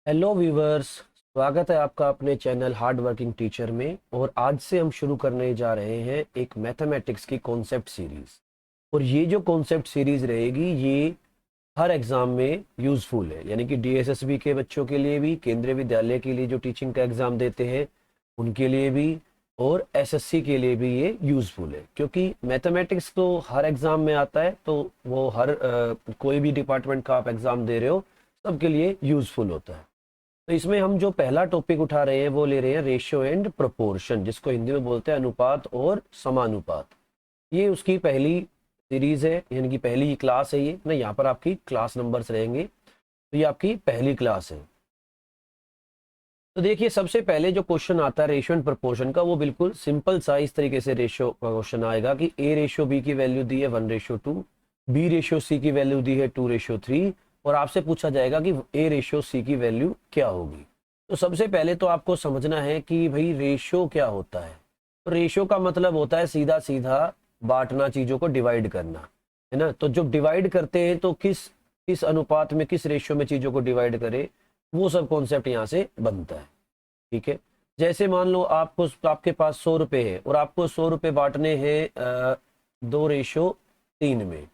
Hello viewers. स्वागत है आपका अपने चैनल हार्ड वर्किंग टीचर में। और आज से हम शुरू करने जा रहे हैं एक मैथमेटिक्स की कॉन्सेप्ट सीरीज। और ये जो कॉन्सेप्ट सीरीज रहेगी ये हर एग्जाम में यूज़फुल है, यानी कि डीएसएसबी के बच्चों के लिए भी, केंद्रीय विद्यालय के लिए जो टीचिंग का एग्ज़ाम देते हैं उनके लिए भी, और एसएससी के लिए भी ये यूज़फुल है। क्योंकि मैथमेटिक्स तो हर एग्ज़ाम में आता है, तो वो हर कोई भी डिपार्टमेंट का आप एग्ज़ाम दे रहे हो सबके लिए यूज़फुल होता है। तो इसमें हम जो पहला टॉपिक उठा रहे हैं वो ले रहे हैं रेशियो एंड प्रोपोर्शन, जिसको हिंदी में बोलते हैं अनुपात और समानुपात। ये उसकी पहली सीरीज है, यानी कि पहली क्लास है। ये ना, यहाँ पर आपकी क्लास नंबर्स रहेंगे, तो ये आपकी पहली क्लास है। तो देखिए, सबसे पहले जो क्वेश्चन आता है रेशियो एंड प्रोपोर्शन का, वो बिल्कुल सिंपल सा इस तरीके से रेशियो का क्वेश्चन आएगा कि ए रेशियो बी की वैल्यू दी है 1:2, बी रेशियो सी की वैल्यू दी है 2:3, और आपसे पूछा जाएगा कि ए रेशियो सी की वैल्यू क्या होगी। तो सबसे पहले तो आपको समझना है कि भाई रेशियो क्या होता है। तो रेशियो का मतलब होता है सीधा सीधा बांटना, चीजों को डिवाइड करना, है ना। तो जब डिवाइड करते हैं तो किस किस अनुपात में, किस रेशियो में चीजों को डिवाइड करे, वो सब कॉन्सेप्ट यहाँ से बनता है। ठीक है। जैसे मान लो आपको, आपके पास 100 रुपए है और आपको 100 रुपए बांटने हैं 2:3 में,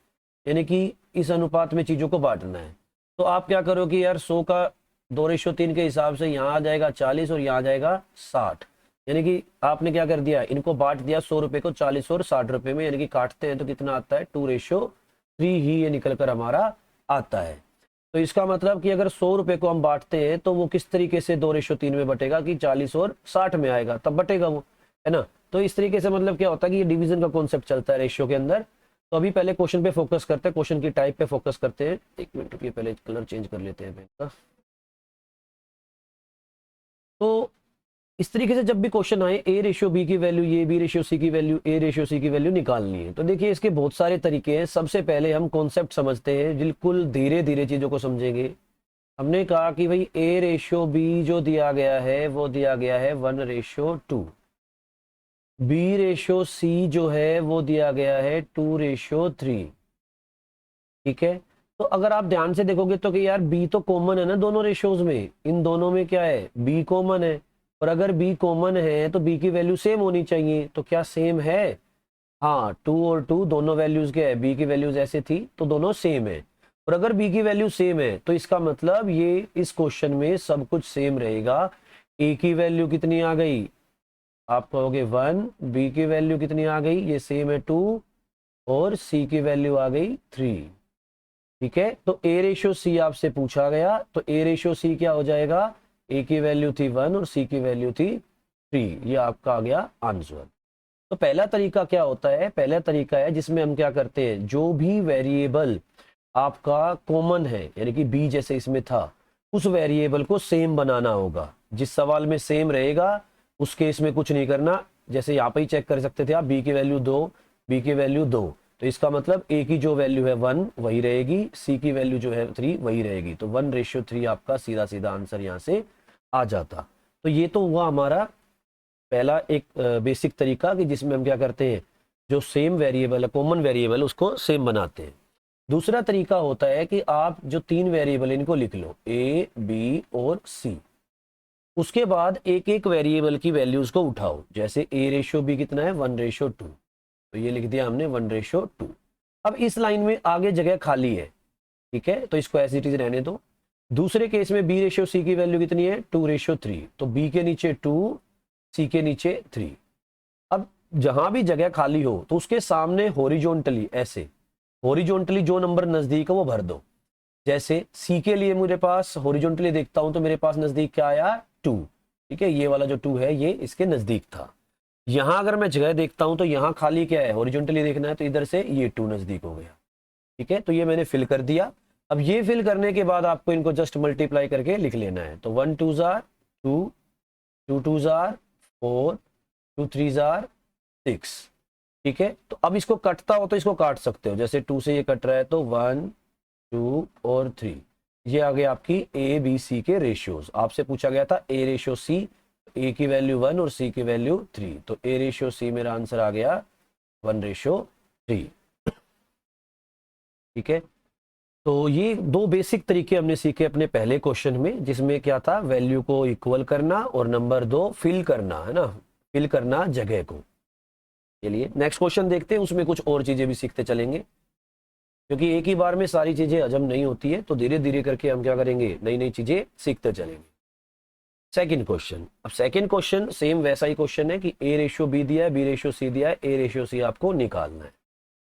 यानी कि इस अनुपात में चीजों को बांटना है। तो आप क्या करोगे यार, 100 का 2:3 के हिसाब से यहाँ आ जाएगा 40 और यहाँ आ जाएगा 60। यानी कि आपने क्या कर दिया, इनको बांट दिया 100 रुपए को 40 और 60 रुपए में, यानी कि काटते हैं तो कितना आता है, 2:3 ही ये निकल कर हमारा आता है। तो इसका मतलब कि अगर 100 रुपए को हम बांटते हैं तो वो किस तरीके से 2:3 में बटेगा, कि 40 और 60 में आएगा, तब बटेगा वो, है ना। तो इस तरीके से मतलब क्या होता है कि ये डिवीजन का कॉन्सेप्ट चलता है रेशियो के अंदर। तो अभी पहले क्वेश्चन पे फोकस करते हैं, क्वेश्चन की टाइप पे फोकस करते हैं। एक मिनट रुकिए, पहले कलर चेंज कर लेते हैं पेन का। तो इस तरीके से जब भी क्वेश्चन आए, ए रेशियो बी की वैल्यू ये, बी रेशियो सी की वैल्यू, ए रेशियो सी की वैल्यू निकालनी है। तो देखिए, इसके बहुत सारे तरीके हैं। सबसे पहले हम कॉन्सेप्ट समझते हैं, बिल्कुल धीरे धीरे चीजों को समझेंगे। हमने कहा कि भाई ए रेशियो बी जो दिया गया है वो दिया गया है 1:2, बी रेशियो सी जो है वो दिया गया है 2:3। ठीक है। तो अगर आप ध्यान से देखोगे तो कि यार बी तो कॉमन है ना दोनों रेशियोज में, इन दोनों में क्या है, बी कॉमन है। और अगर बी कॉमन है तो बी की वैल्यू सेम होनी चाहिए। तो क्या सेम है? हाँ, 2 और 2 दोनों वैल्यूज क्या है, बी की वैल्यूज ऐसे थी तो दोनों सेम है। और अगर बी की वैल्यू सेम है तो इसका मतलब ये इस क्वेश्चन में सब कुछ सेम रहेगा। ए की वैल्यू कितनी आ गई, आप कहोगे 1, बी की वैल्यू कितनी आ गई, ये सेम है 2, और सी की वैल्यू आ गई 3। ठीक है। तो ए रेशियो सी आपसे पूछा गया, तो ए रेशियो सी क्या हो जाएगा, ए की वैल्यू थी 1 और सी की वैल्यू थी 3। ये आपका आ गया आंसर। तो पहला तरीका क्या होता है, पहला तरीका है जिसमें हम क्या करते हैं, जो भी वेरिएबल आपका कॉमन है, यानी कि बी जैसे इसमें था, उस वेरिएबल को सेम बनाना होगा। जिस सवाल में सेम रहेगा उस केस में कुछ नहीं करना। जैसे यहाँ पे ही चेक कर सकते थे आप, बी की वैल्यू 2, बी की वैल्यू 2, तो इसका मतलब ए की जो वैल्यू है 1 वही रहेगी, सी की वैल्यू जो है 3 वही रहेगी। तो 1:3 आपका सीधा सीधा आंसर यहाँ से आ जाता। तो ये तो हुआ हमारा पहला एक बेसिक तरीका, कि जिसमें हम क्या करते हैं, जो सेम वेरिएबल है, कॉमन वेरिएबल, उसको सेम बनाते हैं। दूसरा तरीका होता है कि आप जो 3 वेरिएबल इनको लिख लो, ए बी और सी। उसके बाद एक एक वेरिएबल की वैल्यूज को उठाओ। जैसे ए रेशियो बी कितना है, 1:2, तो ये लिख दिया हमने 1:2। अब इस लाइन में आगे जगह खाली है, ठीक है, तो इसको एज इट इज रहने दो। दूसरे केस में बी रेशियो सी की वैल्यू कितनी है, 2:3, तो बी के नीचे 2, सी के नीचे 3। अब जहां भी जगह खाली हो तो उसके सामने हॉरिजॉन्टली, ऐसे हॉरिजॉन्टली जो नंबर नजदीक है वो भर दो। जैसे सी के लिए मेरे पास हॉरिजॉन्टली देखता हूं तो मेरे पास नजदीक क्या आया, 2। ठीक है, ये वाला जो 2 है ये इसके नजदीक था। यहां अगर मैं जगह देखता हूं तो यहाँ खाली क्या है, हॉरिजॉन्टली देखना है, तो इधर से ये 2 नजदीक हो गया। ठीक है, तो ये मैंने फिल कर दिया। अब ये फिल करने के बाद आपको इनको जस्ट मल्टीप्लाई करके लिख लेना है। तो 1 2 जार 2, 2 2 जार 4, 2 3 जार 6। ठीक है, तो अब इसको कटता हो तो इसको काट सकते हो। जैसे 2 से ये कट रहा है तो 1 2 और 3। ये आ गए आपकी ए बी सी के रेशियोज। आपसे पूछा गया था ए रेशियो सी, ए की वैल्यू 1 और सी की वैल्यू 3, तो ए रेशियो सी मेरा आंसर आ गया 1:3। ठीक है। तो ये दो बेसिक तरीके हमने सीखे अपने पहले क्वेश्चन में, जिसमें क्या था, वैल्यू को इक्वल करना और नंबर 2 फिल करना, है ना, फिल करना जगह को। चलिए नेक्स्ट क्वेश्चन देखते हैं, उसमें कुछ और चीजें भी सीखते चलेंगे, क्योंकि एक ही बार में सारी चीजें हजम नहीं होती है, तो धीरे धीरे करके हम क्या करेंगे, नई नई चीजें सीखते चलेंगे। सेकंड क्वेश्चन, अब सेकंड क्वेश्चन सेम वैसा ही क्वेश्चन है कि ए रेशियो बी दिया है, बी रेशियो सी दिया है, ए रेशियो सी आपको निकालना है।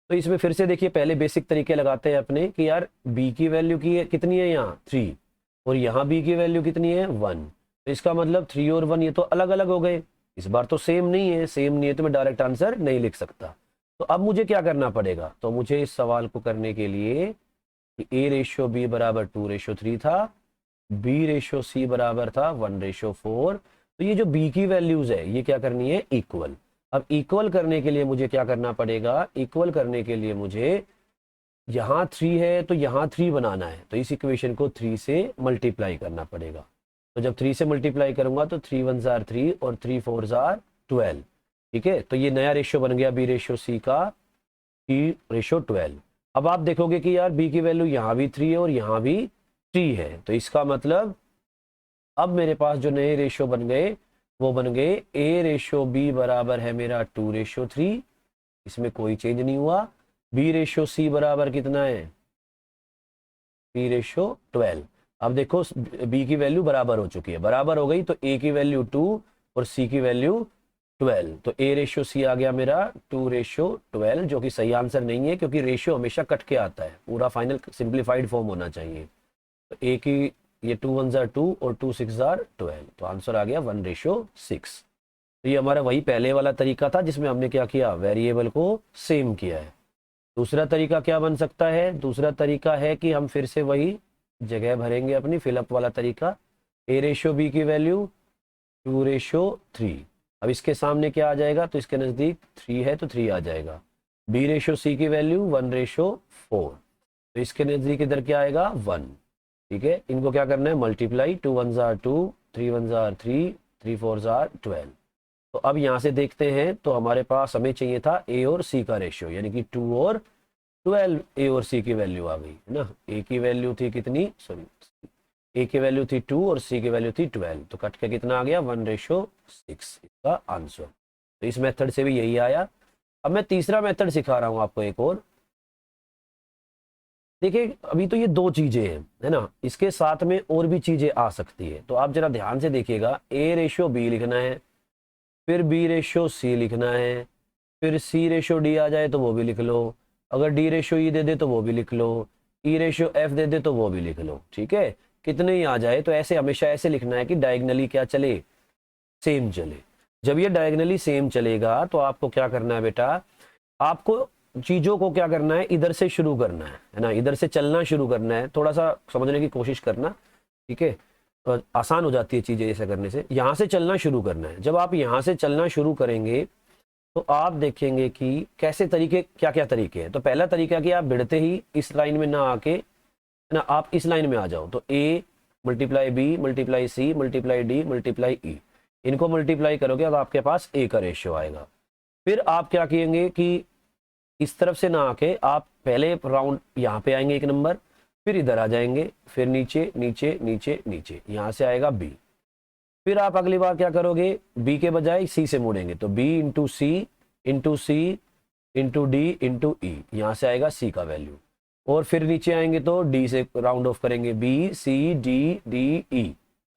तो इसमें फिर से देखिए, पहले बेसिक तरीके लगाते हैं अपने कि यार b की वैल्यू कितनी है, यहाँ 3, और यहाँ b की वैल्यू कितनी है 1। तो इसका मतलब 3 और 1 ये तो अलग अलग हो गए, इस बार तो सेम नहीं है, सेम नहीं है तो मैं डायरेक्ट आंसर नहीं लिख सकता। तो अब मुझे क्या करना पड़ेगा, तो मुझे इस सवाल को करने के लिए कि a रेशियो b बराबर 2:3 था, b रेशियो c बराबर था 1:4, तो ये जो b की वैल्यूज है ये क्या करनी है, इक्वल। अब इक्वल करने के लिए मुझे क्या करना पड़ेगा, इक्वल करने के लिए मुझे यहाँ 3 है तो यहाँ 3 बनाना है, तो इस इक्वेशन को 3 से मल्टीप्लाई करना पड़ेगा। तो जब 3 से मल्टीप्लाई करूंगा तो 3 1 जार 3 और 3 4 जार 12, ठीक है। तो ये नया रेशियो बन गया बी रेशियो सी का, बी रेशियो 12। अब आप देखोगे कि यार बी की वैल्यू यहाँ भी 3 है और यहाँ भी 3 है, तो इसका मतलब अब मेरे पास जो नए रेशियो बन गए वो बन गए a रेशियो b बराबर है मेरा 2:3, इसमें कोई चेंज नहीं हुआ। b रेशियो c बराबर कितना है, b रेशियो 12। अब देखो b की वैल्यू बराबर हो चुकी है, बराबर हो गई तो a की वैल्यू 2 और c की वैल्यू 12, तो a रेशियो c आ गया मेरा 2:12, जो कि सही आंसर नहीं है क्योंकि रेशियो हमेशा कट के आता है, पूरा फाइनल सिंप्लीफाइड फॉर्म होना चाहिए। तो a की ये 2 1 जार 2 और 2 6 जार 12, तो आंसर आ गया 1:6। तो ये हमारा वही पहले वाला तरीका था जिसमें हमने क्या किया, वेरिएबल को सेम किया है। दूसरा तरीका क्या बन सकता है, दूसरा तरीका है कि हम फिर से वही जगह भरेंगे अपनी, फिलअप वाला तरीका। a रेशियो b की वैल्यू 2:3, अब इसके सामने क्या आ जाएगा, तो इसके नज़दीक 3 है तो 3 आ जाएगा। b रेशियो c की वैल्यू 1:4, तो इसके नज़दीक इधर क्या आएगा 1, ठीक है। इनको क्या करना है, मल्टीप्लाई, 2 1 जार 2, 3 1 जार 3, 3 4 जार 12। तो अब यहां से देखते हैं, तो हमारे पास हमें चाहिए था a और c का रेशियो, यानी कि 2 और 12, a और c की वैल्यू आ गई है ना। a की वैल्यू थी कितनी, सॉरी, a की वैल्यू थी 2 और c की वैल्यू थी 12, तो कट के कितना आ गया 1:6, इसका आंसर। तो इस मेथड से भी यही आया। अब मैं तीसरा मेथड सिखा रहा हूं आपको एक और। देखिए अभी तो ये दो चीजें हैं, है ना, इसके साथ में और भी चीजें आ सकती है, तो आप जरा ध्यान से देखिएगा। a रेशियो b लिखना है, फिर b रेशियो c लिखना है, फिर c रेशियो d आ जाए तो वो भी लिख लो, अगर d रेशियो e दे दे तो वो भी लिख लो, e रेशियो f दे दे तो वो भी लिख लो, ठीक है। कितने ही आ जाए तो ऐसे हमेशा ऐसे लिखना है कि डायगनली क्या चले, सेम चले। जब ये डायगनली सेम चलेगा तो आपको क्या करना है बेटा, आपको चीजों को क्या करना है, इधर से शुरू करना है ना, इधर से चलना शुरू करना है, थोड़ा सा समझने की कोशिश करना, ठीक है। तो आसान हो जाती है चीजें ऐसा करने से, यहां से चलना शुरू करना है। जब आप यहां से चलना शुरू करेंगे तो आप देखेंगे कि कैसे तरीके, क्या क्या तरीके हैं। तो पहला तरीका कि आप भिड़ते ही इस लाइन में ना आके, है ना, आप इस लाइन में आ जाओ, तो a multiply b multiply c multiply d multiply e, इनको मल्टीप्लाई करोगे अब आपके पास a का रेशियो आएगा। फिर आप क्या करेंगे कि इस तरफ से ना आके आप पहले राउंड यहाँ पे आएंगे एक नंबर, फिर इधर आ जाएंगे, फिर नीचे नीचे नीचे नीचे, यहाँ से आएगा b। फिर आप अगली बार क्या करोगे, b के बजाय c से मुड़ेंगे, तो b into c into c into d into ई, यहाँ से आएगा c का वैल्यू। और फिर नीचे आएंगे तो d से राउंड ऑफ करेंगे, b c d d e,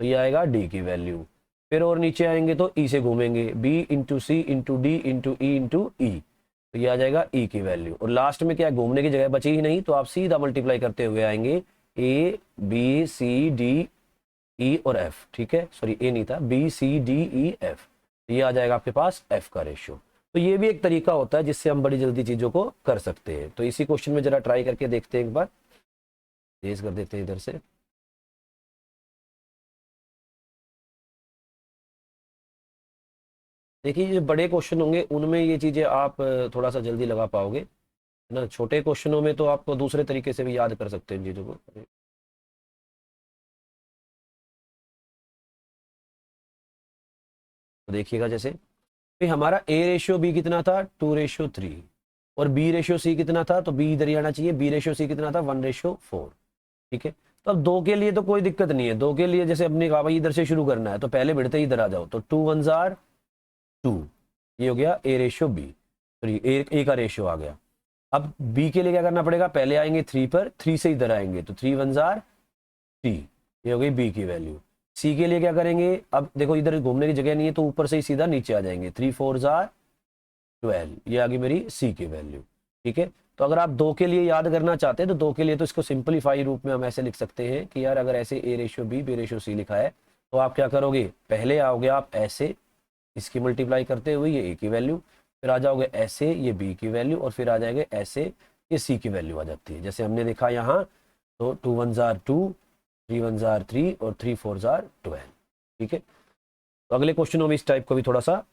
तो ये आएगा d की वैल्यू। फिर और नीचे आएंगे तो e से घूमेंगे, b into c into d into e into e, तो ये आ जाएगा e की वैल्यू। और लास्ट में क्या, घूमने की जगह बची ही नहीं, तो आप सीधा मल्टीप्लाई करते हुए आएंगे a b c d e और f, ठीक है, सॉरी a नहीं था, b c d e f, ये आ जाएगा आपके पास f का रेशियो। तो ये भी एक तरीका होता है जिससे हम बड़ी जल्दी चीजों को कर सकते हैं। तो इसी क्वेश्चन में जरा ट्राई करके देखते हैं, एक बार तेज कर देते हैं इधर से। देखिए ये बड़े क्वेश्चन होंगे उनमें ये चीजें आप थोड़ा सा जल्दी लगा पाओगे, है ना। छोटे क्वेश्चनों में तो आप दूसरे तरीके से भी याद कर सकते हैं इन चीजों को। तो देखिएगा, जैसे हमारा a रेशियो b कितना था, 2:3, और बी रेशियो सी कितना था, तो बी इधर ही आना चाहिए, बी रेशियो सी कितना था 1:4। ठीक है, तो अब 2 के लिए तो कोई दिक्कत नहीं है, 2 के लिए जैसे अपने कहा भाई इधर से शुरू करना है तो पहले बढ़ते ही इधर आ जाओ, तो 2 1 2, ये हो गया ए रेशियो बी, सॉरी ए का रेशियो आ गया। अब बी के लिए क्या करना पड़ेगा, पहले आएंगे 3 पर, 3 से इधर आएंगे तो 3 1 3, ये हो गई बी की वैल्यू। सी के लिए क्या करेंगे, अब देखो इधर घूमने की जगह नहीं है तो ऊपर से ही सीधा नीचे आ जाएंगे, 3 4 12, ये आ गई मेरी सी की वैल्यू। ठीक है, तो अगर आप 2 के लिए याद करना चाहते हैं तो 2 के लिए तो इसको सिंपलीफाई रूप में हम ऐसे लिख सकते हैं कि यार अगर ऐसे ए रेशियो बी रेशियो सी लिखा है तो आप क्या करोगे, पहले आओगे आप ऐसे, इसकी मल्टीप्लाई करते हुए ये ए की वैल्यू, फिर आ जाओगे ऐसे ये बी की वैल्यू, और फिर आ जाएंगे ऐसे ये सी की वैल्यू आ जाती है, जैसे हमने देखा यहाँ। तो 2 1 2, 3 1 3 और 3 4 12। ठीक है, तो अगले क्वेश्चनों में इस टाइप को भी थोड़ा सा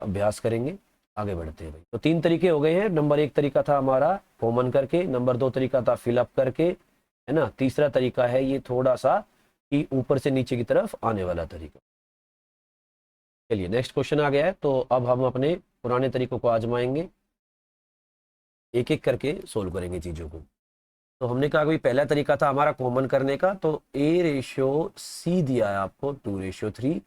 अभ्यास करेंगे, आगे बढ़ते हैं भाई। तो 3 तरीके हो गए हैं, नंबर 1 तरीका था हमारा कॉमन करके, नंबर 2 तरीका था फिलअप करके, है ना, तीसरा तरीका है ये थोड़ा सा कि ऊपर से नीचे की तरफ आने वाला तरीका। चलिए नेक्स्ट क्वेश्चन आ गया है, तो अब हम अपने पुराने तरीकों को आजमाएंगे, एक एक करके सोल्व करेंगे चीजों को। तो हमने कहा कि पहला तरीका था हमारा कॉमन करने का, तो ए रेशियो सी दिया है आपको 2:3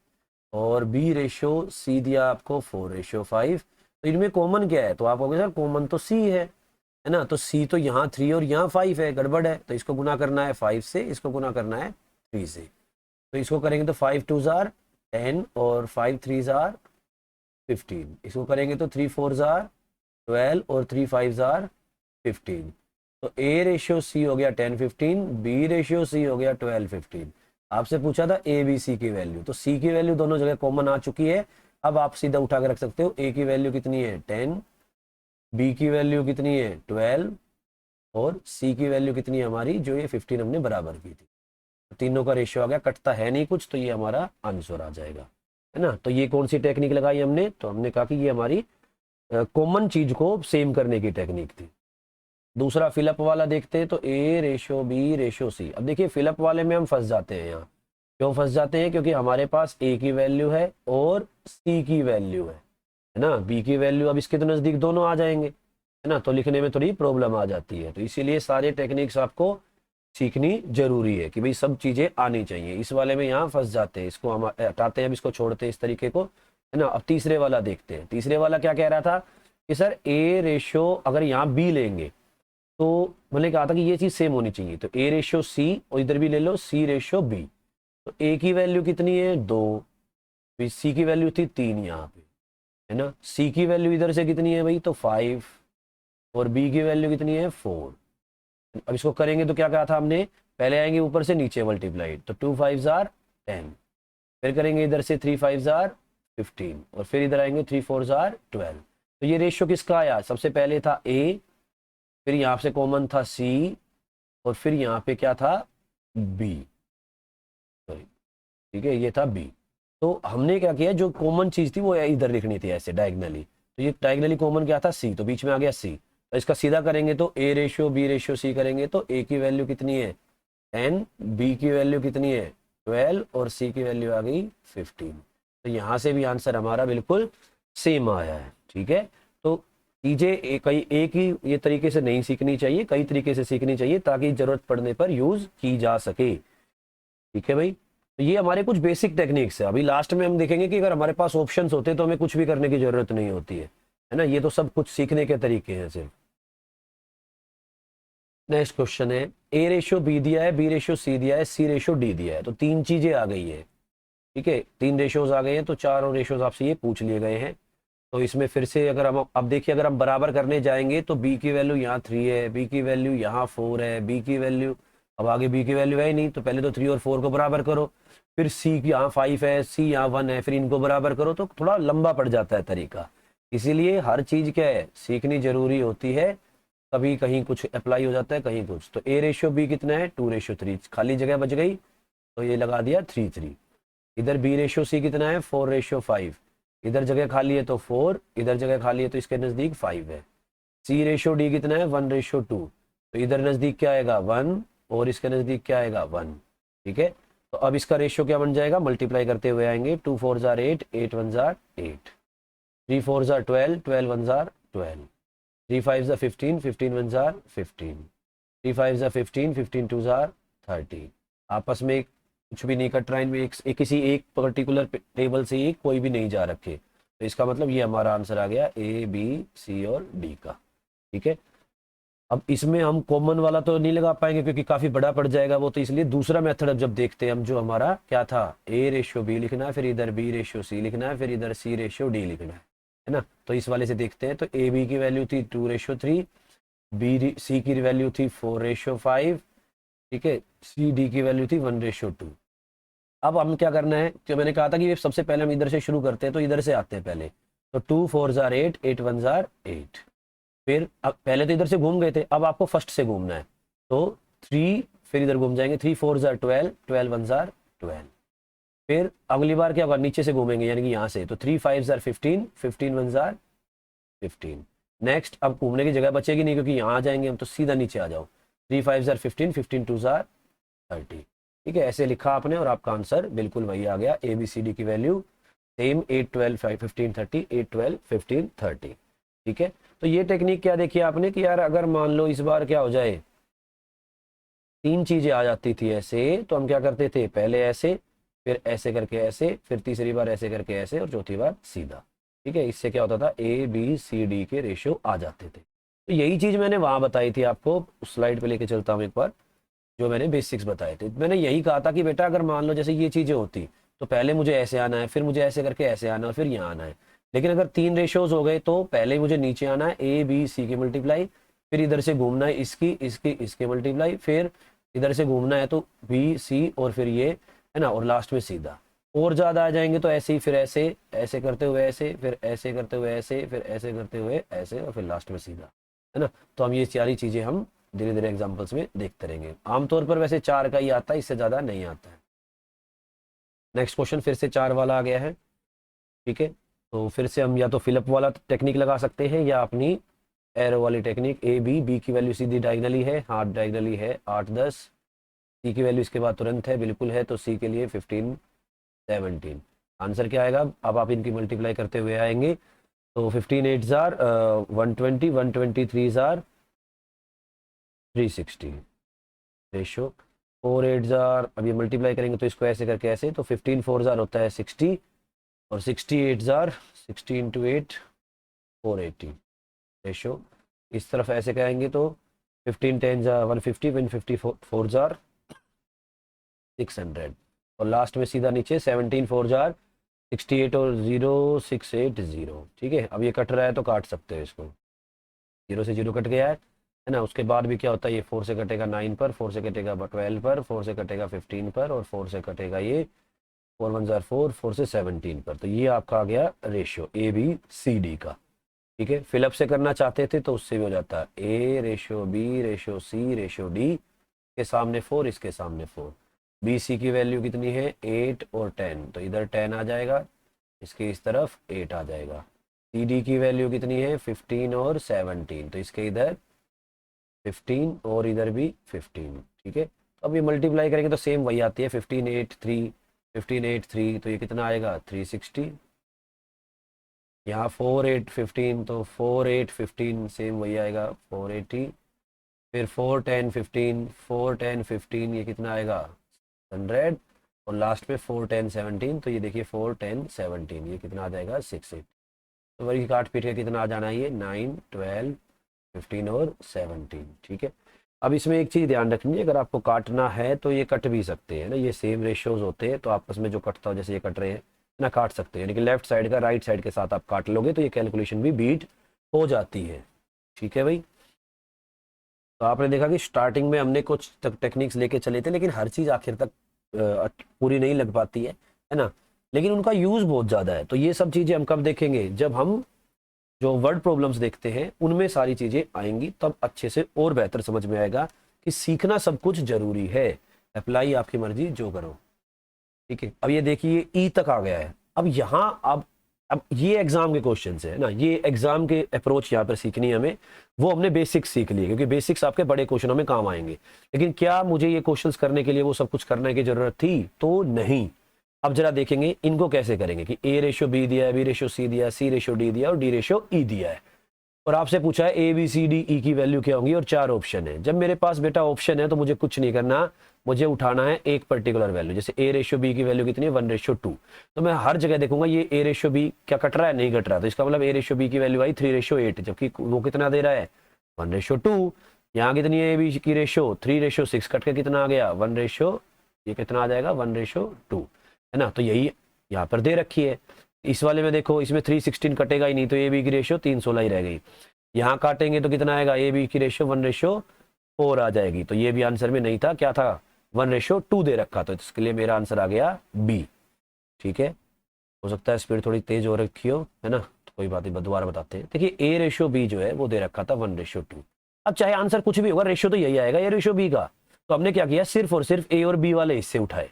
और बी रेशियो सी दिया आपको 4:5, तो इनमें कॉमन क्या है, तो आप कहोगे सर कॉमन तो सी है ना, तो सी तो यहाँ 3 और यहाँ 5 है, गड़बड़ है, तो इसको गुना करना है 5 से, इसको गुना करना है 3 से, तो इसको करेंगे तो 5 2 10 और 5 3 15, इसको करेंगे तो 3 4 12 और 3 5 15, तो ए रेशियो सी हो गया 10 15, बी रेशियो सी हो गया 12 15। आपसे पूछा था ए बी सी की वैल्यू, तो सी की वैल्यू दोनों जगह कॉमन आ चुकी है, अब आप सीधा उठा कर रख सकते हो, ए की वैल्यू कितनी है 10, बी की वैल्यू कितनी है 12 और सी की वैल्यू कितनी है हमारी, जो ये 15 हमने बराबर की थी, तो तीनों का रेशियो आ गया, कटता है नहीं कुछ, तो ये हमारा आंसर आ जाएगा, है ना। तो ये कौन सी टेक्निक लगाई हमने, तो हमने कहा कि ये हमारी कॉमन चीज को सेम करने की टेक्निक थी। दूसरा फिलअप वाला देखते हैं, तो ए रेशियो बी रेशियो सी। अब देखिए फिलअप वाले में हम फंस जाते हैं, यहाँ क्यों फंस जाते हैं, क्योंकि हमारे पास ए की वैल्यू है और सी की वैल्यू है ना, बी की वैल्यू अब इसके तो नजदीक दोनों आ जाएंगे, है ना, तो लिखने में थोड़ी प्रॉब्लम आ जाती है, तो इसीलिए सारे टेक्निक्स आपको सीखनी जरूरी है कि भाई सब चीजें आनी चाहिए। इस वाले में यहाँ फंस जाते हैं, इसको हम हटाते हैं, अब इसको छोड़ते हैं इस तरीके को, है ना। अब तीसरे वाला देखते हैं, तीसरे वाला क्या कह रहा था कि सर ए रेशियो अगर यहाँ बी लेंगे तो मैंने कहा था कि ये चीज सेम होनी चाहिए, तो ए रेशियो सी और इधर भी ले लो सी रेशियो बी, तो ए की वैल्यू कितनी है 2, सी की वैल्यू थी 3 यहाँ पे, है ना, सी की वैल्यू इधर से कितनी है भाई, तो 5 और बी की वैल्यू कितनी है 4। अब इसको करेंगे तो क्या कहा था हमने, पहले आएंगे ऊपर से नीचे मल्टीप्लाइड, तो 2 5 10, फिर करेंगे इधर से 3 5 15 और फिर इधर आएंगे 3 4 12। तो ये रेशियो किसका आया, सबसे पहले था ए, फिर यहाँ से कॉमन था सी और फिर यहाँ पे क्या था बी, सॉरी ठीक है ये था बी। तो हमने क्या किया, जो कॉमन चीज थी वो इधर लिखनी थी ऐसे डायगनली, तो ये डायगनली कॉमन क्या था सी, तो बीच में आ गया सी, तो इसका सीधा करेंगे तो ए रेशियो बी रेशियो सी करेंगे, तो ए की वैल्यू कितनी है 10, बी की वैल्यू कितनी है 12 और सी की वैल्यू आ गई 15। तो यहाँ से भी आंसर हमारा बिल्कुल सेम आया है। ठीक है, तो चीजें कई एक ही ये तरीके से नहीं सीखनी चाहिए, कई तरीके से सीखनी चाहिए ताकि जरूरत पड़ने पर यूज की जा सके। ठीक है भाई, तो ये हमारे कुछ बेसिक टेक्निक्स है। अभी लास्ट में हम देखेंगे कि अगर हमारे पास ऑप्शंस होते तो हमें कुछ भी करने की जरूरत नहीं होती है ना, ये तो सब कुछ सीखने के तरीके हैं सिर्फ। नेक्स्ट क्वेश्चन है, ए रेशियो बी दिया है, बी रेशियो सी दिया है, सी रेशियो डी दिया है, तो 3 चीजें आ गई है। ठीक है, 3 रेशियोज आ गए हैं, तो 4 और रेशियोज आपसे ये पूछ लिए गए हैं। तो इसमें फिर से अगर हम अब देखिए अगर हम बराबर करने जाएंगे तो बी की वैल्यू यहाँ 3 है, बी की वैल्यू यहाँ 4 है, बी की वैल्यू अब आगे बी की वैल्यू है ही नहीं, तो पहले तो 3 और 4 को बराबर करो, फिर सी की यहाँ 5 है, सी यहाँ 1 है, फिर इनको बराबर करो, तो थोड़ा लंबा पड़ जाता है तरीका। इसीलिए हर चीज क्या है सीखनी जरूरी होती है, कभी कहीं कुछ अप्लाई हो जाता है कहीं कुछ। तो ए रेशियो बी कितना है 2:3, खाली जगह बच गई तो ये लगा दिया 3 3। इधर बी रेशियो सी कितना है 4:5, इधर जगह खाली है तो 4, इधर जगह खाली है तो इसके नजदीक 5 है। सी रेशियो डी कितना है 1:2, तो इधर नजदीक क्या आएगा 1 और इसके नजदीक क्या आएगा 1। ठीक है, तो अब इसका रेशियो क्या बन जाएगा, मल्टीप्लाई करते हुए आएंगे, 2 4 8, 8 1 8, 3 4 12, 12 1 12, 3 5 ज़ा 15, 15 1 ज़ा 15, 3 5 ज़ा 15, 15 2 ज़ा 30। आपस में कुछ भी नहीं कट रहा है इनमें, एक किसी एक पर्टिकुलर टेबल से ही कोई भी नहीं जा रखे, तो इसका मतलब ये हमारा आंसर आ गया ए बी सी और डी का। ठीक है, अब इसमें हम कॉमन वाला तो नहीं लगा पाएंगे क्योंकि काफी बड़ा पड़ जाएगा वो, तो इसलिए दूसरा मेथड अब जब देखते हैं हम, जो हमारा क्या था, ए रेशियो बी लिखना है, फिर इधर बी रेशियो सी लिखना है, फिर इधर सी रेशियो डी लिखना है ना। तो इस वाले से देखते हैं, तो ए बी की वैल्यू थी 2:3, बी सी की वैल्यू थी 4:5, ठीक है, सी डी की वैल्यू थी 1:2। अब हम क्या करना है, जो मैंने कहा था कि सबसे पहले हम इधर से शुरू करते हैं, तो इधर से आते हैं पहले। तो 2 4 ज़ार 8, 8 1 ज़ार 8। फिर अब पहले तो इधर से घूम गए थे, अब आपको फर्स्ट से घूमना है, तो 3, फिर इधर घूम जाएंगे, 3 4 ज़ार 12, 12 1 ज़ार 12। फिर अगली बार क्या होगा, नीचे से घूमेंगे यानी कि यहाँ से, तो 3 5 ज़ार 15, 15 1 ज़ार 15। नेक्स्ट अब घूमने की जगह बचेगी नहीं क्योंकि यहाँ आ जाएंगे हम, तो सीधा नीचे आ जाओ, 3 5 ज़ार 15, 15 2 ज़ार 30। ठीक है, ऐसे लिखा आपने और आपका आंसर बिल्कुल वही आ गया, ए बी सी डी की वैल्यू सेम, 8 12 15 30, 8 12 15 30। ठीक है, तो ये टेक्निक क्या देखी आपने कि यार अगर मान लो इस बार क्या हो जाए, 3 चीजें आ जाती थी ऐसे, तो हम क्या करते थे, पहले ऐसे, फिर ऐसे करके ऐसे, फिर तीसरी बार ऐसे करके ऐसे, और चौथी बार सीधा। ठीक है, इससे क्या होता था, ए बी सी डी के रेशियो आ जाते थे। तो यही चीज मैंने वहां बताई थी आपको, उस स्लाइड पे लेके चलता हूँ एक बार, जो मैंने बेसिक्स बताए थे। मैंने यही कहा था कि बेटा अगर मान लो जैसे ये चीजें होती, तो पहले मुझे ऐसे आना है, फिर मुझे ऐसे करके ऐसे आना है, और फिर यहाँ आना है। लेकिन अगर 3 रेशियोज हो गए, तो पहले मुझे नीचे आना है, ए बी सी की मल्टीप्लाई, फिर इधर से घूमना है इसकी इसकी इसके मल्टीप्लाई, फिर इधर से घूमना है तो बी सी, और फिर ये है ना, और लास्ट में सीधा। और ज्यादा आ जाएंगे तो ऐसे ही, फिर ऐसे ऐसे करते हुए ऐसे, फिर ऐसे करते हुए ऐसे, फिर ऐसे करते हुए ऐसे, और फिर लास्ट में सीधा, है ना। तो हम ये सारी चीजें हम धीरे धीरे एग्जाम्पल्स में देखते रहेंगे। आमतौर पर वैसे 4 का ही आता है, इससे ज्यादा नहीं आता है। नेक्स्ट क्वेश्चन फिर से 4 वाला आ गया है। ठीक है, तो फिर से हम या तो फिलअप वाला टेक्निक लगा सकते हैं या अपनी एरो वाली टेक्निक। ए बी, बी की वैल्यू सीधी डायगनली है, हाफ डायगनली है 8 10, सी की वैल्यू इसके बाद तुरंत है, बिल्कुल है, तो सी के लिए 15 17। आंसर क्या आएगा, अब आप इनकी मल्टीप्लाई करते हुए आएंगे, तो 15 8 जार 120, 123 जार 360 रेशो, 4 8 जार, अब ये मल्टीप्लाई करेंगे तो इसको ऐसे करके ऐसे, तो 15 4 जार होता है 60, और 68 जार 60 इंटू 8 480 रेशो। इस तरफ ऐसे करेंगे तो 15 10 जार 150, 154 जार 600, और लास्ट में सीधा नीचे 17 4 जार 68 और 0 680। ठीक है, अब ये कट रहा है तो काट सकते हैं इसको, 0 से 0 कट गया है ना। उसके बाद भी क्या होता है, ये 4 से कटेगा 9 पर, 4 से कटेगा 12 पर, 4 से कटेगा 15 पर, और 4 से कटेगा ये 4 1 जार 4, 4 से 17 पर। तो ये आपका आ गया ratio A B C D का। ठीक है, फिलअप से करना चाहते थे तो उससे भी हो जाता है, ए रेशियो बी रेशियो सी रेशियो डी, के सामने 4, इसके सामने 4। बी सी की वैल्यू कितनी है 8 और 10, तो इधर 10 आ जाएगा, इसके इस तरफ 8 आ जाएगा। सी डी की वैल्यू कितनी है 15 और 17, तो इसके इधर 15 और इधर भी 15। ठीक है, तो अब ये मल्टीप्लाई करेंगे तो सेम वही आती है, 15 8 3, 15 8 3, तो ये कितना आएगा 360। यहाँ 4 8 15, तो 4 8 15 सेम वही आएगा 480। फिर 4 10 15, 4 10 15, ये कितना आएगा 100, और लास्ट में 4 10 17, तो ये देखिए 4 10 17, ये कितना आ जाएगा 680। तो वही काट पीट के कितना आ जाना है, ये 9 12 15 और 17। ठीक है, अब इसमें एक चीज़ ध्यान रखनी है, अगर आपको काटना है तो ये कट भी सकते हैं ना, ये सेम रेशियोज होते हैं, तो आपस में जो कटता हो, जैसे ये कट रहे हैं ना, काट सकते हैं, लेकिन लेफ्ट साइड का राइट साइड के साथ आप काट लोगे तो ये कैलकुलेशन भी बीट हो जाती है। ठीक है भाई, तो आपने देखा कि स्टार्टिंग में हमने कुछ टेक्निक्स लेके चले थे, लेकिन हर चीज़ आखिर तक पूरी नहीं लग पाती है ना, लेकिन उनका यूज़ बहुत ज़्यादा है। तो ये सब चीज़ें हम कब देखेंगे, जब हम जो वर्ड प्रॉब्लम्स देखते हैं उनमें सारी चीज़ें आएंगी, तब अच्छे से और बेहतर समझ में आएगा कि सीखना सब कुछ जरूरी है। अप्लाई आपकी मर्जी जो करो। ठीक है, अब ये देखिए ई तक आ गया है। अब यहाँ अब ये एग्जाम के क्वेश्चन है ना, ये एग्जाम के अप्रोच यहाँ पर सीखनी है हमें, वो हमने बेसिक्स सीख लिए, क्योंकि बेसिक्स आपके बड़े क्वेश्चनों में काम आएंगे। लेकिन क्या मुझे ये क्वेश्चंस करने के लिए वो सब कुछ करने की जरूरत थी, तो नहीं। अब जरा देखेंगे इनको कैसे करेंगे, कि ए रेशियो बी दिया है, बी रेशियो सी दिया है, सी रेशियो डी दिया है, और डी रेशियो ई दिया है। और आपसे पूछा है A B C D E की वैल्यू क्या होंगी और 4 ऑप्शन है। जब मेरे पास बेटा ऑप्शन है तो मुझे कुछ नहीं करना, मुझे उठाना है एक पर्टिकुलर वैल्यू। जैसे ए रेशियो बी की वैल्यू कितनी है 1:2, तो मैं हर जगह देखूंगा ये ए रेशियो बी क्या कट रहा है, नहीं कट रहा, तो इसका मतलब ए रेशियो बी की वैल्यू आई 3:8, जबकि वो कितना दे रहा है 1:2। यहाँ कितनी है ए बी की रेशियो 3:6, कट के कितना आ गया 1 ये कितना आ जाएगा 1:2, है ना। तो यही यहाँ पर दे रखी है। इस वाले में देखो, इसमें 316 कटेगा ही नहीं, तो ए बी की रेशियो 316 ही रह गई। यहाँ काटेंगे तो कितना आएगा, ए बी की रेशियो 1:4 आ जाएगी। तो ये भी आंसर में नहीं था, क्या था 1:2 दे रखा, तो इसके लिए मेरा आंसर आ गया बी। ठीक है, हो सकता है स्पीड थोड़ी तेज हो रखी हो, है ना, तो कोई बात नहीं, दोबारा बताते हैं। देखिए ए रेशियो बी जो है वो दे रखा था 1:2। अब चाहे आंसर कुछ भी होगा, रेशियो तो यही आएगा ए रेशियो बी का। तो हमने क्या किया, सिर्फ और सिर्फ ए और बी वाले हिस्से उठाए।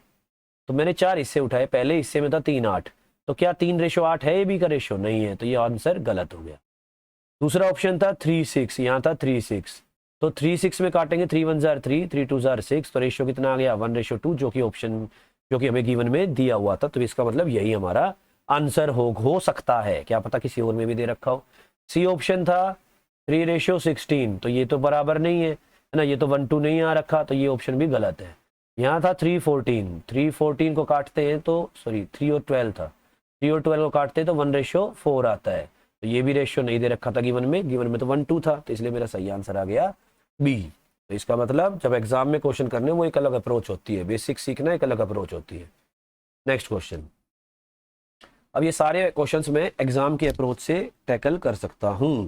तो मैंने 4 हिस्से उठाए, पहले हिस्से में था 3 8, तो क्या 3:8 है ए बी का रेशियो, नहीं है, तो ये आंसर गलत हो गया। दूसरा ऑप्शन था 3 6, यहाँ था 3 6, तो 3 6 में काटेंगे 3 1 जार 3, 3 2 जार 6, तो रेशियो कितना आ गया 1:2, जो कि ऑप्शन जो कि हमें गिवन में दिया हुआ था। तो इसका मतलब यही हमारा आंसर हो सकता है, क्या पता किसी और में भी दे रखा हो। सी ऑप्शन था 3:16, तो ये तो बराबर नहीं है ना, ये तो 1:2 नहीं आ रखा, तो ये ऑप्शन भी गलत है। यहाँ था 3 14 को काटते हैं तो सॉरी 3 और 12 था, 3 और 12 को काटते हैं तो 1:4 आता है, तो ये भी रेशियो नहीं दे रखा था गिवन में तो 1:2 था, तो इसलिए मेरा सही आंसर आ गया बी। तो इसका मतलब जब एग्जाम में क्वेश्चन करने वो एक अलग अप्रोच होती है, बेसिक सीखना एक अलग अप्रोच होती है। Next question. अब ये सारे क्वेश्चंस मैं एग्जाम के अप्रोच से टैकल कर सकता हूँ,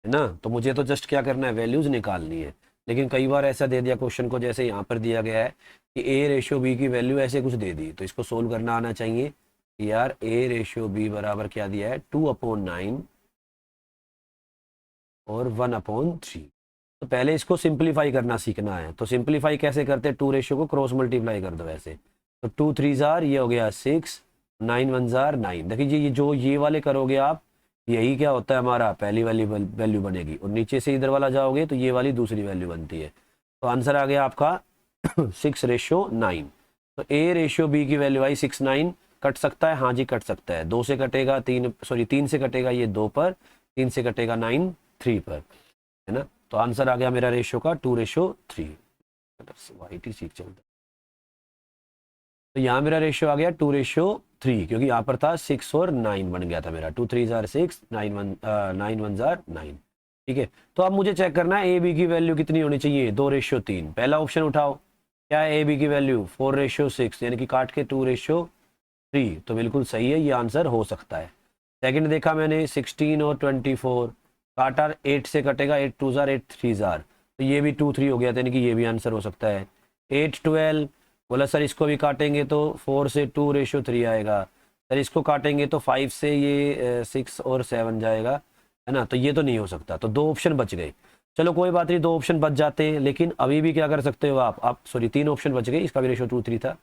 है ना, तो मुझे तो जस्ट क्या करना है, वैल्यूज निकालनी है। लेकिन कई बार ऐसा दे दिया क्वेश्चन को, जैसे यहाँ पर दिया गया है कि ए रेशियो बी की वैल्यू ऐसे कुछ दे दी, तो इसको सोल्व करना आना चाहिए। यार ए रेशियो बी बराबर क्या दिया है 2/9 और 1/3, तो पहले इसको सिंप्लीफाई करना सीखना है। तो सिंप्लीफाई कैसे करते हैं, 2 रेशियो को क्रॉस मल्टीप्लाई कर दो ऐसे, तो 2 3 जार ये हो गया 6, 9 1 जार 9। देखिए ये जो ये वाले करोगे आप, यही क्या होता है हमारा पहली वाली वैल्यू बनेगी, और नीचे से इधर वाला जाओगे तो ये वाली दूसरी वैल्यू बनती है। तो आंसर आ गया आपका 6:9। तो ए रेशियो बी की वैल्यू आई 6 9, कट सकता है, हाँ जी कट सकता है, 2 से कटेगा 3 से कटेगा ये 2 पर, 3 से कटेगा 9 3 पर, है ना। तो आंसर आ गया मेरा रेशियो का 2:3। वाइट सीख चलता, तो यहाँ मेरा रेशियो आ गया 2:3, क्योंकि यहाँ पर था 6 और 9 बन गया था मेरा, 2 3 जार 6, 9 1 जार 9। ठीक है, तो अब मुझे चेक करना है ए बी की वैल्यू कितनी होनी चाहिए, 2:3। पहला ऑप्शन उठाओ, क्या है ए बी की वैल्यू 4:6, यानी कि काट के 2:3, तो बिल्कुल सही है, ये आंसर हो सकता है। सेकंड देखा मैंने 16 और 24, काटा 8 से कटेगा, 8 2 जार 8 3 जार, तो ये भी 2 3 हो गया था, यानी कि ये भी आंसर हो सकता है। 8 12 बोला सर इसको भी काटेंगे तो 4 से 2:3 आएगा, सर इसको काटेंगे तो 5 से ये 6 और 7 जाएगा, है ना, तो ये तो नहीं हो सकता, तो 2 ऑप्शन बच गए। चलो कोई बात नहीं, 2 ऑप्शन बच जाते हैं, लेकिन अभी भी क्या कर सकते हो आप सॉरी 3 ऑप्शन बच गए, इसका भी रेशियो 2 3 था।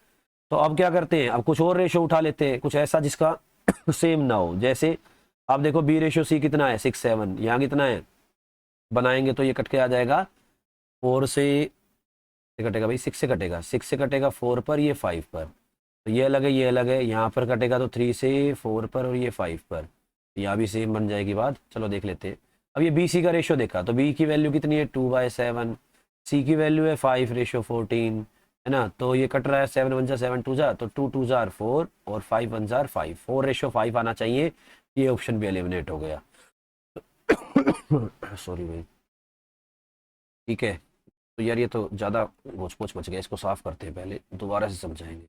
तो अब क्या करते हैं, अब कुछ और रेशियो उठा लेते हैं, कुछ ऐसा जिसका सेम ना हो। जैसे आप देखो बी रेशियो सी कितना है 6 7, यहाँ कितना है, बनाएंगे तो ये कट के आ जाएगा 4 से कटेगा भाई, 6 से कटेगा, 6 से कटेगा 4 पर, ये 5 पर, तो ये अलग है ये अलग है, यहाँ पर कटेगा तो 3 से 4 पर और ये 5 पर, यहाँ भी सेम बन जाएगी बात। चलो देख लेते हैं। अब ये बी सी का रेशियो देखा, तो बी की वैल्यू कितनी है 2/7, सी की वैल्यू है 5:14, है ना, तो ये कट रहा है 7 1 जा 7 2 जा, तो 2 2 जार 4 और 5 1 जार 5, 4:5 आना चाहिए, ये ऑप्शन भी एलिमिनेट हो गया। सॉरी भाई, ठीक है, तो यार ये तो ज़्यादा घोच पोच मच गया, इसको साफ करते हैं, पहले दोबारा से समझाएंगे।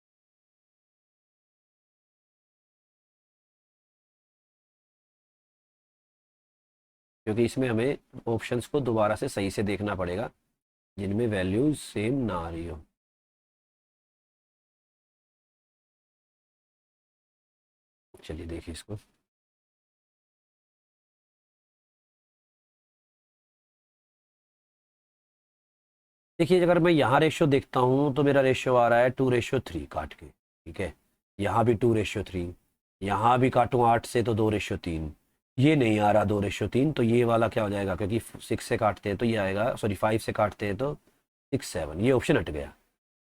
क्योंकि इसमें हमें ऑप्शंस को दोबारा से सही से देखना पड़ेगा जिनमें वैल्यूज सेम ना आ रही हो। चलिए देखिए इसको, देखिए अगर मैं यहाँ रेशियो देखता हूँ तो मेरा रेशियो आ रहा है 2:3 काट के, ठीक है, यहाँ भी 2:3, यहाँ भी काटूँ 8 से तो 2:3, ये नहीं आ रहा 2:3, तो ये वाला क्या हो जाएगा, क्योंकि 6 से काटते हैं तो ये आएगा, सॉरी 5 से काटते हैं तो 6 7, ये ऑप्शन हट गया।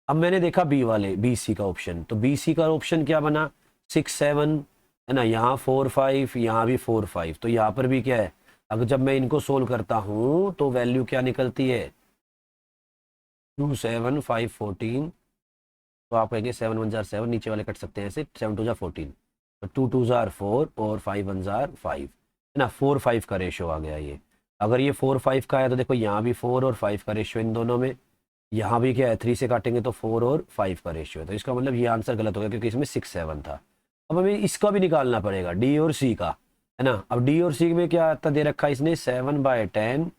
अब मैंने देखा बी वाले बी सी का ऑप्शन, तो बी सी का ऑप्शन क्या बना 6 7, है ना, यहाँ 4 5, यहाँ भी 4 5, तो यहाँ पर भी क्या है अगर जब मैं इनको सोल्व करता हूँ तो वैल्यू क्या निकलती है 2 7 5 14। तो आप कहेंगे 7 1 जार 7, नीचे वाले कट सकते हैं ऐसे, 7 2 जार 14, तो 2 2 जार 4 और 5 1 जार 5 है ना, 4 5 का रेशो आ गया ये। अगर ये 4 5 का है तो देखो यहाँ भी 4 और 5 का रेशो इन दोनों में, यहाँ भी क्या है 3 से काटेंगे तो 4 और 5 का रेशियो है, तो इसका मतलब ये आंसर गलत हो गया क्योंकि इसमें 6 7 था। अब हमें इसका भी निकालना पड़ेगा डी और सी का, है ना। अब डी और सी में क्या आता दे रखा है इसने 7/10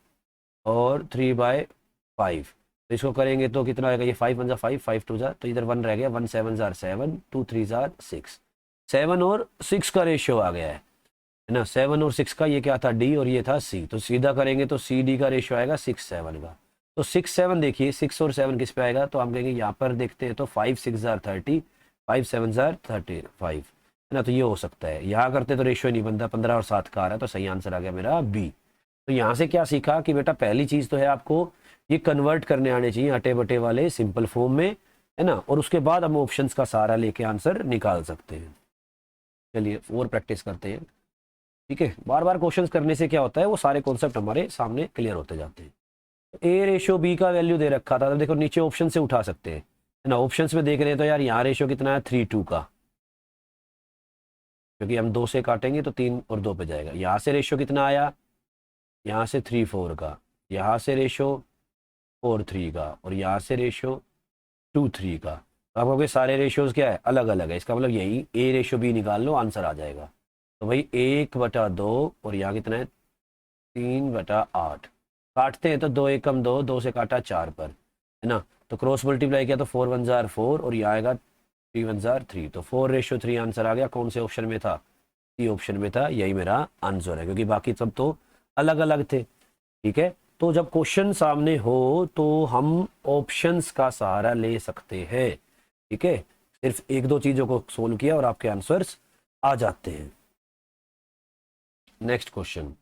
और 3/5, तो इसको करेंगे तो कितना आएगा, ये 5 1 जार 5 5 2 जार, तो इधर 1 रह गया, 1 7 जार 7 2 3 जार 6, 7 और 6 का रेशियो आ गया है ना। 7 और 6 का ये क्या था डी और ये था सी, तो सीधा करेंगे तो सी डी का रेशियो आएगा 6 7 का। तो 6 7 देखिए 6 और 7 किस पे आएगा, तो हम कहेंगे यहाँ पर देखते हैं तो 5 6 जार 30 5 7 जार 35 है ना, तो ये हो सकता है। यहाँ करते तो रेशियो नहीं बनता, 15 और 7 का आ रहा है, तो सही आंसर आ गया मेरा बी। तो यहाँ से क्या सीखा कि बेटा पहली चीज़ तो है आपको ये कन्वर्ट करने आने चाहिए अटे बटे वाले सिंपल फॉर्म में, है ना, और उसके बाद हम ऑप्शंस का सहारा लेके आंसर निकाल सकते हैं। चलिए और प्रैक्टिस करते हैं, ठीक है। बार बार क्वेश्चंस करने से क्या होता है, वो सारे कॉन्सेप्ट हमारे सामने क्लियर होते जाते हैं। ए रेशियो बी का वैल्यू दे रखा था, तो देखो नीचे ऑप्शन से उठा सकते हैं, है ना। ऑप्शंस में देख रहे हैं तो यार यहाँ रेशियो कितना है 3 2 का, क्योंकि हम 2 से काटेंगे तो 3 और 2 पे जाएगा। यहाँ से रेशियो कितना आया, यहाँ से 3 4 का, यहाँ से रेशियो 4 3 का, और यहाँ से रेशियो 2 3 का। तो आप कहोगे सारे रेशियोज क्या है, अलग अलग है, इसका मतलब यही ए रेशियो बी निकाल लो, आंसर आ जाएगा। तो भाई 1/2 और यहाँ कितना है 3/8, काटते हैं तो 2 1 2, 2 से काटा 4 पर, है ना। तो क्रॉस मल्टीप्लाई किया तो 4 1 जार 4 और यहाँ आएगा 3 1 जार 3, तो 4:3 आंसर आ गया। कौन से ऑप्शन में था, सी ऑप्शन में था, यही मेरा आंसर है, क्योंकि बाकी सब तो अलग अलग थे, ठीक है। तो जब क्वेश्चन सामने हो तो हम ऑप्शंस का सहारा ले सकते हैं, ठीक है। सिर्फ एक दो चीजों को सोल्व किया और आपके आंसर्स आ जाते हैं। नेक्स्ट क्वेश्चन,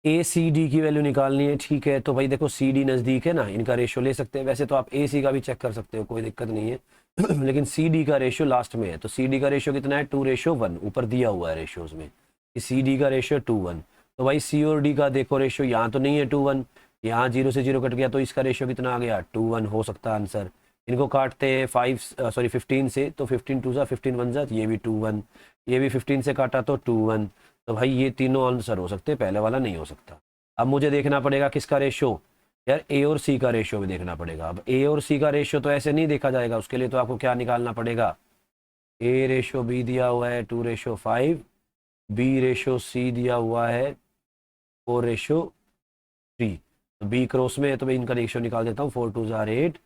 ए सी डी की वैल्यू निकालनी है, ठीक है। तो भाई देखो सी डी नज़दीक है ना, इनका रेशियो ले सकते हैं। वैसे तो आप ए सी का भी चेक कर सकते हो, कोई दिक्कत नहीं है लेकिन सी डी का रेशियो लास्ट में है, तो सी डी का रेशियो कितना है 2:1, ऊपर दिया हुआ है रेशियोज में कि सी डी का रेशियो 2:1। तो भाई सी और डी का देखो रेशियो, यहाँ तो नहीं है 2:1, यहाँ 0 से 0 कट गया, तो इसका रेशियो कितना आ गया 2:1 हो सकता है आंसर। इनको काटते हैं 15 से, तो 15 2 ज़ा 15 1 ज़ा, ये भी 2:1, ये भी 15 से काटा तो 2:1। तो भाई ये तीनों आंसर हो सकते हैं, पहले वाला नहीं हो सकता। अब मुझे देखना पड़ेगा किसका रेशियो, यार ए और सी का रेशियो भी देखना पड़ेगा। अब ए और सी का रेशियो तो ऐसे नहीं देखा जाएगा, उसके लिए तो आपको क्या निकालना पड़ेगा, ए रेशियो बी दिया हुआ है 2:5, बी रेशियो सी दिया हुआ है 4:3, तो बी क्रॉस में है तो मैं इनका रेशियो निकाल देता हूँ, 4 2 ज़ार 8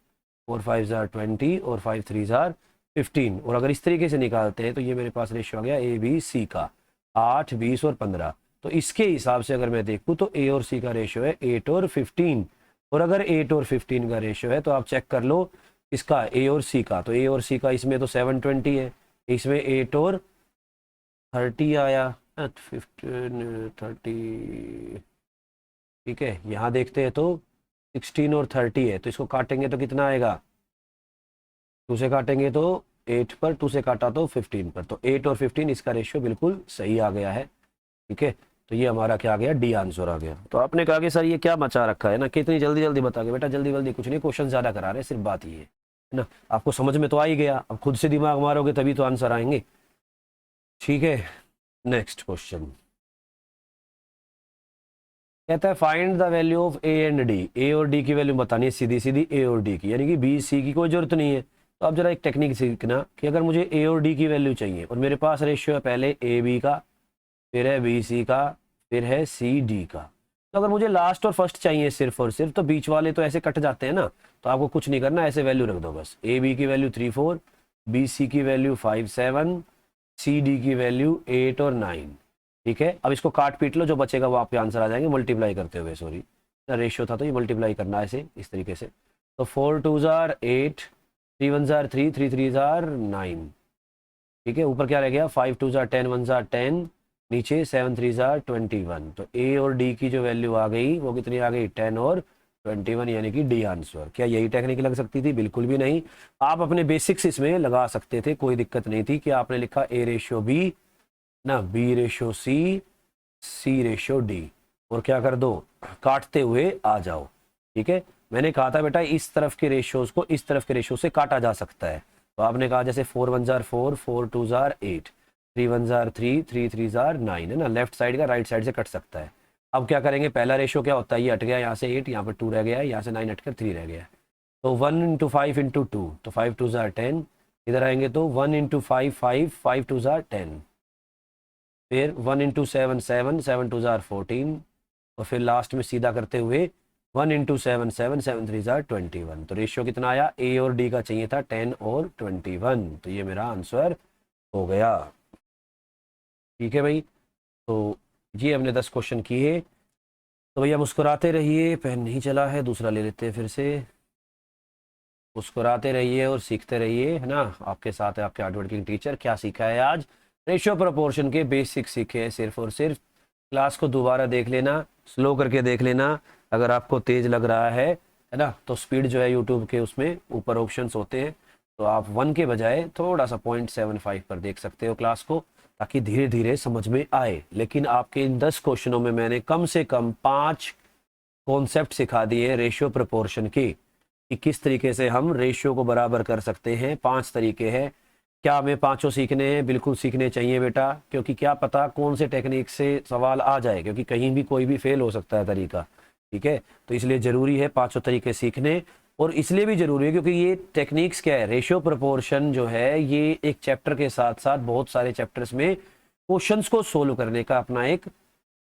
4 5 ज़ार 20 और 5 3 ज़ार 15। और अगर इस तरीके से निकालते हैं तो ये मेरे पास रेशियो आ गया ए बी सी का 8 20 और 15। तो इसके हिसाब से अगर मैं देखूँ तो ए और सी का रेशियो है 8 और 15, और अगर 8 और 15 का रेशियो है तो आप चेक कर लो इसका ए और सी का, तो ए और सी का इसमें तो 720 है, इसमें 8 और 30 आया, 15 30, ठीक है। यहाँ देखते हैं तो 16 और 30 है, तो इसको काटेंगे तो कितना आएगा, 2 से काटेंगे तो 8 पर, 2 से काटा तो 15 पर, तो 8 और 15 इसका रेशियो बिल्कुल सही आ गया है, ठीक है। तो ये हमारा क्या आ गया, डी आंसर आ गया। तो आपने कहा कि सर ये क्या मचा रखा है ना, कितनी जल्दी जल्दी बता के, बेटा जल्दी जल्दी कुछ नहीं, क्वेश्चन ज़्यादा करा रहे हैं, सिर्फ बात ये है ना। आपको समझ में तो आ ही गया, अब खुद से दिमाग मारोगे तभी तो आंसर आएंगे, ठीक है। नेक्स्ट क्वेश्चन कहता है find the value of a and d, a और डी की वैल्यू बतानी है सीधी सीधी ए और डी की, यानी कि बी सी की कोई जरूरत नहीं है। तो आप जरा एक टेक्निक सीखना कि अगर मुझे ए और डी की वैल्यू चाहिए और मेरे पास रेशियो है पहले ए बी का, फिर है बी सी का, फिर है सी डी का, तो अगर मुझे लास्ट और फर्स्ट चाहिए सिर्फ और सिर्फ, तो बीच वाले तो ऐसे कट जाते हैं ना, तो आपको कुछ नहीं करना, ऐसे वैल्यू रख दो बस। ए बी की वैल्यू 3 4, बी सी की वैल्यू 5 7, सी डी की वैल्यू 8 और 9, ठीक है। अब इसको काट पीट लो, जो बचेगा वो आपके आंसर आ जाएंगे मल्टीप्लाई करते हुए, सॉरी रेशियो था तो ये मल्टीप्लाई करना है ऐसे इस तरीके से। तो 4 2 ज़ार 8, 3 1 ज़ार 3, 3 3 ज़ार 9, ठीक है। ऊपर क्या रह गया 5 2 ज़ार 10, 1 ज़ार 10, नीचे 7 3 ज़ार 21। तो ए और डी की जो वैल्यू आ गई वो कितनी आ गई 10 और 21, यानी कि डी आंसर। क्या यही टेक्निक लग सकती थी, बिल्कुल भी नहीं। आप अपने बेसिक्स इसमें लगा सकते थे, कोई दिक्कत नहीं थी कि आपने लिखा ए रेशियो बी ना, बी रेशियो सी, सी रेशियो डी, और क्या कर दो, काटते हुए आ जाओ। ठीक है, मैंने कहा था बेटा इस तरफ के रेशियोज को इस तरफ के रेशियो से काटा जा सकता है, तो आपने कहा जैसे 4 1 जार 4, 4 2 जार 8, 3 1 जार 3, 3 3 जार 9, है ना, लेफ्ट साइड का राइट साइड से कट सकता है। अब क्या करेंगे, पहला रेशियो क्या होता है, ये हट गया यहाँ से 8, यहाँ पर 2 रह गया है, यहाँ से 9 हटकर 3 रह गया है, तो 1 इंटू 5 इंटू 2, तो 5 2 जार 10, इधर आएंगे तो 1 इंटू 5 5, 5 2 जार 10, फिर 1 इंटू 7 7, 7 2 जार 14, और फिर लास्ट में सीधा करते हुए 1 इंटू 7 7, 7 3 जार 21। तो रेशियो कितना आया, ए और डी का चाहिए था 10 और 21, तो ये मेरा आंसर हो गया। ठीक है भाई, तो ये हमने 10 क्वेश्चन किए। तो भैया मुस्कुराते रहिए, पेन नहीं चला है, दूसरा ले लेते हैं फिर से। मुस्कुराते रहिए और सीखते रहिए, है ना, आपके साथ है आपके हार्ड वर्किंग टीचर। क्या सीखा है आज, रेशियो प्रोपोर्शन के बेसिक सीखे हैं सिर्फ और सिर्फ। क्लास को दोबारा देख लेना, स्लो करके देख लेना, अगर आपको तेज लग रहा है ना, तो स्पीड जो है यूट्यूब के उसमें ऊपर ऑप्शंस होते हैं, तो आप 1 के बजाय थोड़ा सा 0.75 पर देख सकते हो क्लास को, ताकि धीरे धीरे समझ में आए। लेकिन आपके इन 10 क्वेश्चनों में मैंने कम से कम 5 कॉन्सेप्ट सिखा दिए रेशियो प्रोपोर्शन की, कि किस तरीके से हम रेशियो को बराबर कर सकते हैं। 5 तरीके हैं। क्या हमें पांचों सीखने हैं? बिल्कुल सीखने चाहिए बेटा, क्योंकि क्या पता कौन से टेक्निक से सवाल आ जाए, क्योंकि कहीं भी कोई भी फेल हो सकता है तरीका। ठीक है, तो इसलिए ज़रूरी है पांचों तरीके सीखने, और इसलिए भी ज़रूरी है क्योंकि ये टेक्निक्स क्या है, रेशियो प्रोपोर्शन जो है ये एक चैप्टर के साथ साथ बहुत सारे चैप्टर्स में क्वेश्चंस को सोल्व करने का अपना एक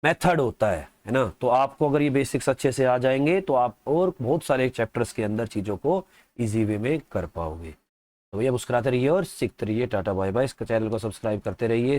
मेथड होता है ना। तो आपको अगर ये बेसिक्स अच्छे से आ जाएंगे तो आप और बहुत सारे चैप्टर्स के अंदर चीज़ों को इजी वे में कर पाओगे। तो भैया मुस्कुराते रहिए और सीखते रहिए। Tata bye bye. इस चैनल को सब्सक्राइब करते रहिए।